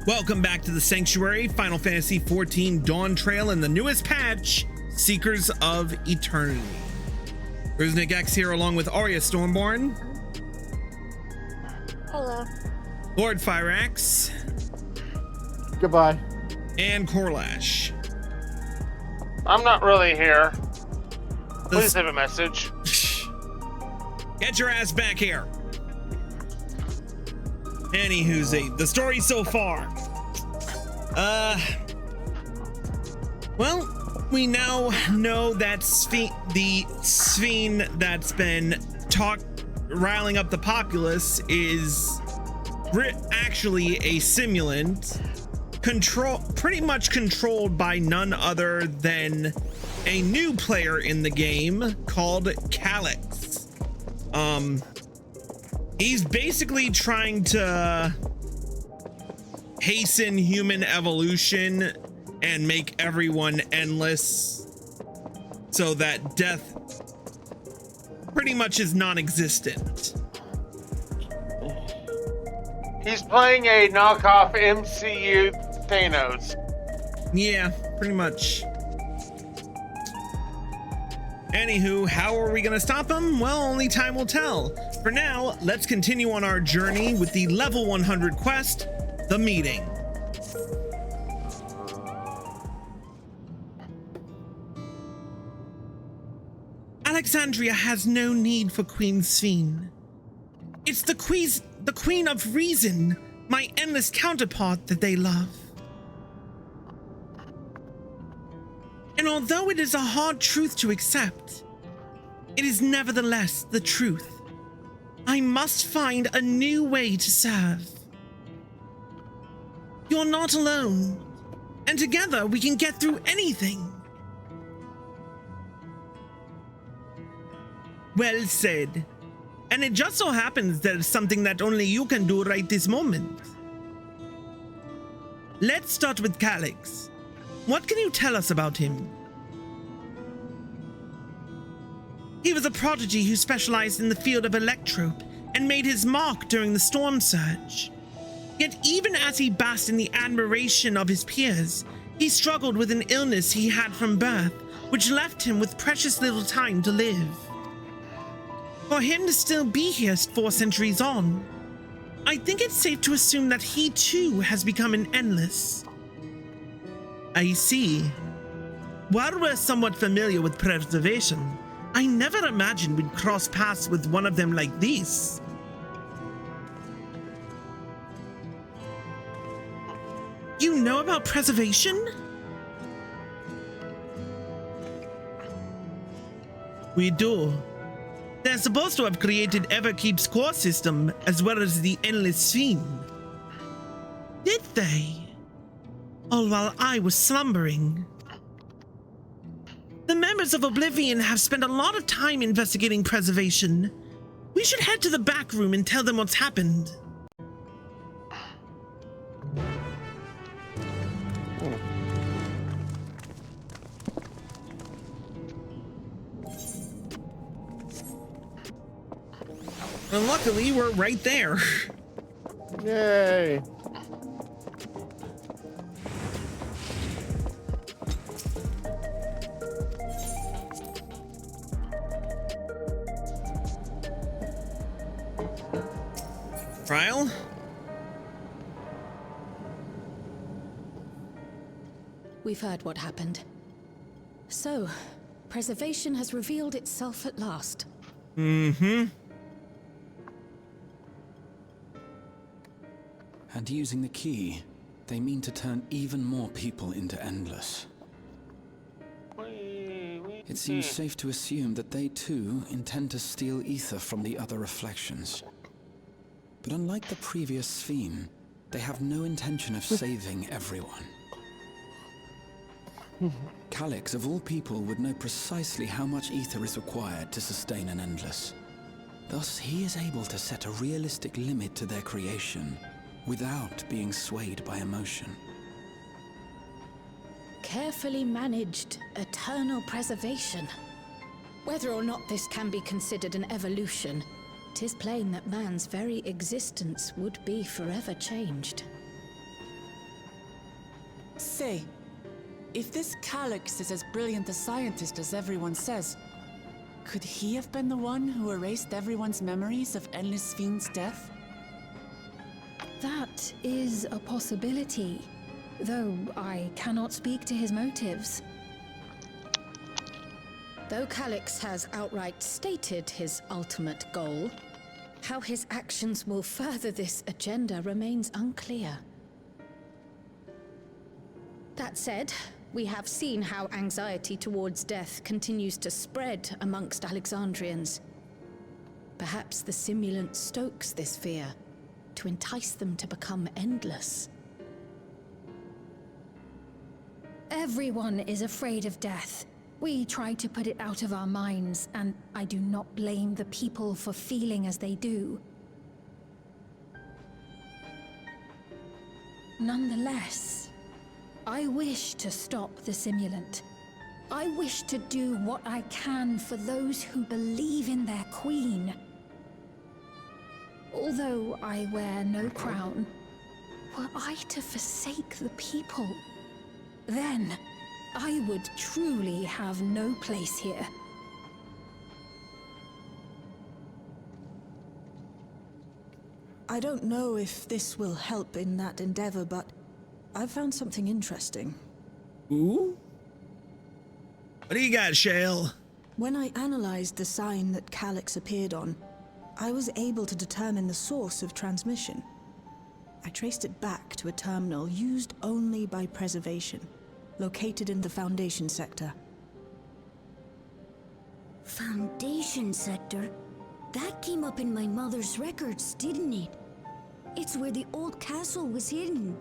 Welcome back to the Sanctuary, Final Fantasy XIV Dawntrail, and the newest patch, Seekers of Eternity. Rusnik X here along with Arya Stormborn. Hello. Lord Fyrax. Goodbye. And Korlash. I'm not really here. Please leave a message. Get your ass back here. Anywho, the story so far. Well, we now know that the Sphene that's been riling up the populace is actually a simulant, pretty much controlled by none other than a new player in the game called Calyx. He's basically trying to hasten human evolution and make everyone endless so that death pretty much is non-existent. He's playing a knockoff MCU Thanos. Yeah, pretty much. Anywho, how are we gonna stop him? Well, only time will tell. For now, let's continue on our journey with the level 100 quest, The Meeting. Alexandria has no need for Queen Sphene. It's the Queen of Reason, my endless counterpart that they love. And although it is a hard truth to accept, it is nevertheless the truth. I must find a new way to serve. You're not alone, and together we can get through anything. Well said. And it just so happens that it's something that only you can do right this moment. Let's start with Calyx. What can you tell us about him? He was a prodigy who specialized in the field of electrope and made his mark during the storm surge. Yet even as he basked in the admiration of his peers, he struggled with an illness he had from birth, which left him with precious little time to live. For him to still be here 4 centuries on, I think it's safe to assume that he too has become an endless. I see. While we're somewhat familiar with preservation, I never imagined we'd cross paths with one of them like this. You know about preservation? We do. They're supposed to have created Everkeep's core system as well as the Endless Sphene. Did they? All while I was slumbering. The members of Oblivion have spent a lot of time investigating preservation. We should head to the back room and tell them what's happened. And luckily, we're right there. Yay. Trial? We've heard what happened. So, preservation has revealed itself at last. Mm-hmm. And using the key, they mean to turn even more people into Endless. It seems safe to assume that they too intend to steal ether from the other reflections. But unlike the previous Sphene, they have no intention of saving everyone. Calyx, of all people, would know precisely how much ether is required to sustain an Endless. Thus, he is able to set a realistic limit to their creation, without being swayed by emotion. Carefully managed, eternal preservation. Whether or not this can be considered an evolution, 'tis plain that man's very existence would be forever changed. Say, if this Calyx is as brilliant a scientist as everyone says, could he have been the one who erased everyone's memories of Endless Sphene's death? That is a possibility, though I cannot speak to his motives. Though Calyx has outright stated his ultimate goal, how his actions will further this agenda remains unclear. That said, we have seen how anxiety towards death continues to spread amongst Alexandrians. Perhaps the simulant stokes this fear to entice them to become endless. Everyone is afraid of death. We try to put it out of our minds, and I do not blame the people for feeling as they do. Nonetheless, I wish to stop the simulant. I wish to do what I can for those who believe in their queen. Although I wear no crown, were I to forsake the people, then I would truly have no place here. I don't know if this will help in that endeavor, but I've found something interesting. Ooh? What do you got, Shale? When I analyzed the sign that Calyx appeared on, I was able to determine the source of transmission. I traced it back to a terminal used only by preservation, located in the Foundation sector. Foundation sector? That came up in my mother's records, didn't it? It's where the old castle was hidden.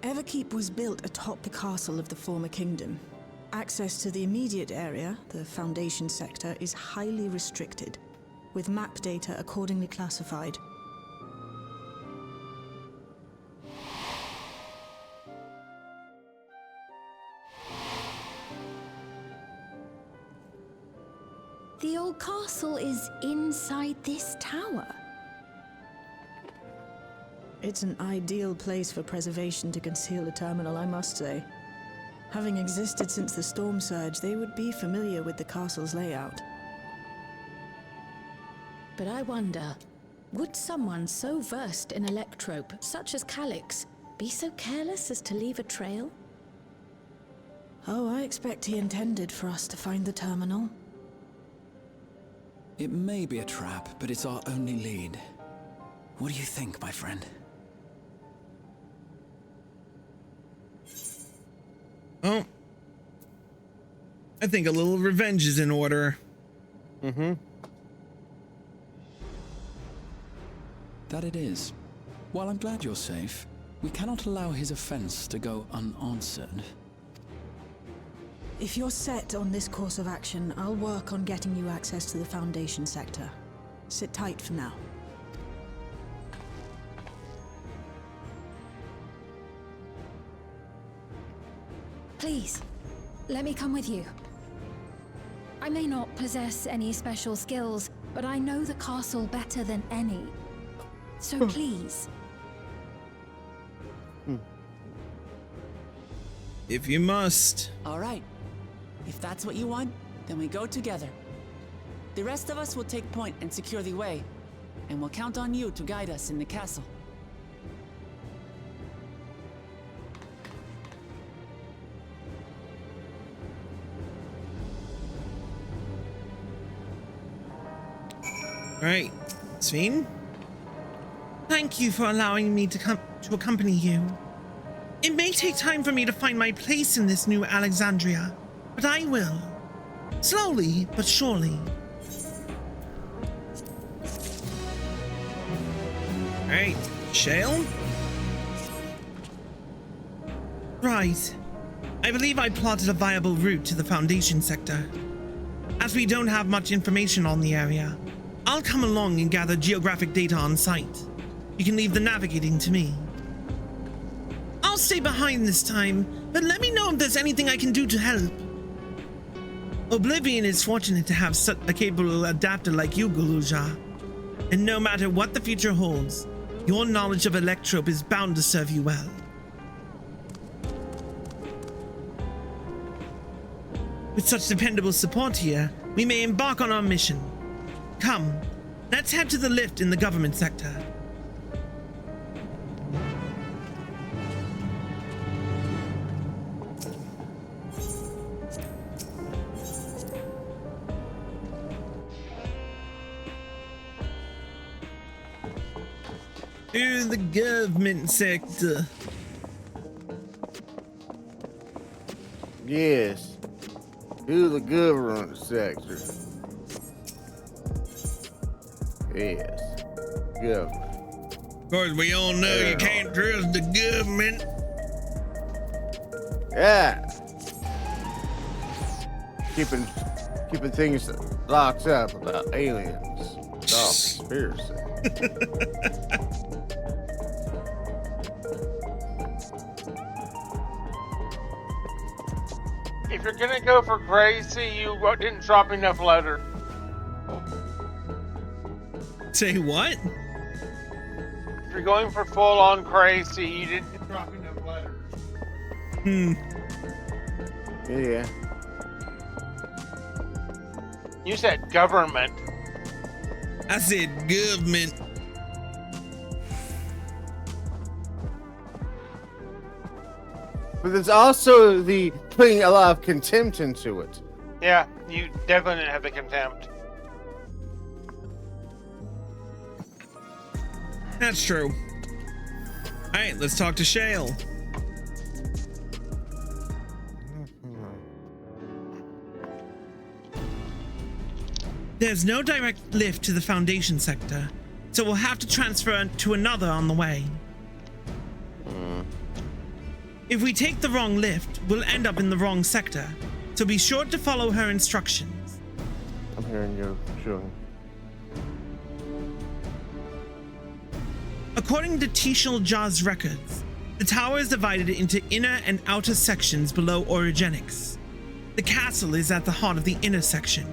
Everkeep was built atop the castle of the former kingdom. Access to the immediate area, the Foundation sector, is highly restricted, with map data accordingly classified. The old castle is inside this tower. It's an ideal place for preservation to conceal a terminal, I must say. Having existed since the storm surge, they would be familiar with the castle's layout. But I wonder, would someone so versed in electrope, such as Calyx, be so careless as to leave a trail? Oh, I expect he intended for us to find the terminal. It may be a trap, but it's our only lead. What do you think, my friend? Oh. I think a little revenge is in order. Mm-hmm. That it is. While I'm glad you're safe, we cannot allow his offense to go unanswered. If you're set on this course of action, I'll work on getting you access to the Foundation sector. Sit tight for now. Please, let me come with you. I may not possess any special skills, but I know the castle better than any. So please. If you must. All right. If that's what you want, then we go together. The rest of us will take point and secure the way, and we'll count on you to guide us in the castle. All right, Sphene. Thank you for allowing me to accompany you. It may take time for me to find my place in this new Alexandria, but I will. Slowly, but surely. All right, Shale? Right. I believe I plotted a viable route to the Foundation sector. As we don't have much information on the area, I'll come along and gather geographic data on site. You can leave the navigating to me. I'll stay behind this time, but let me know if there's anything I can do to help. Oblivion is fortunate to have such a capable adapter like you, Guluja. And no matter what the future holds, your knowledge of Electrope is bound to serve you well. With such dependable support here, we may embark on our mission. Come, let's head to the lift in the government sector. To the government sector. Yes. To the government sector. Yes. Government. Of course, we all know you can't trust the government. Yeah. Keeping things locked up about aliens. It's all conspiracy. If you're gonna go for crazy, you didn't drop enough letter. Say what? If you're going for full-on crazy, you didn't drop enough letters. Yeah. You said government. I said government. But there's also the putting a lot of contempt into it. Yeah, you definitely didn't have the contempt. That's true. Alright, let's talk to Shale. There's no direct lift to the Foundation sector, so we'll have to transfer to another on the way. If we take the wrong lift, we'll end up in the wrong sector, so be sure to follow her instructions. I'm hearing you, sure. According to Tishal Jah's records, the tower is divided into inner and outer sections below Origenics. The castle is at the heart of the inner section.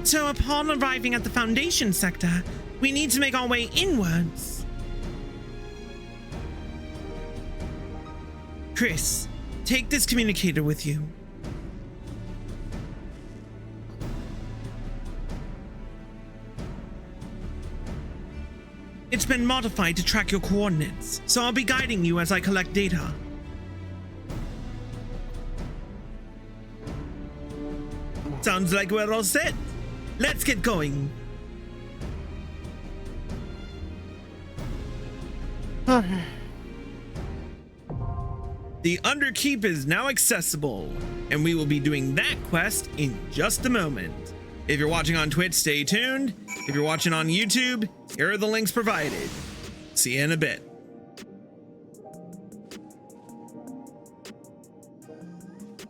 So upon arriving at the Foundation sector, we need to make our way inwards. Chris, take this communicator with you. It's been modified to track your coordinates, so I'll be guiding you as I collect data. Sounds like we're all set. Let's get going. Okay. The Underkeep is now accessible, and we will be doing that quest in just a moment. If you're watching on Twitch, stay tuned. If you're watching on YouTube, here are the links provided. See you in a bit.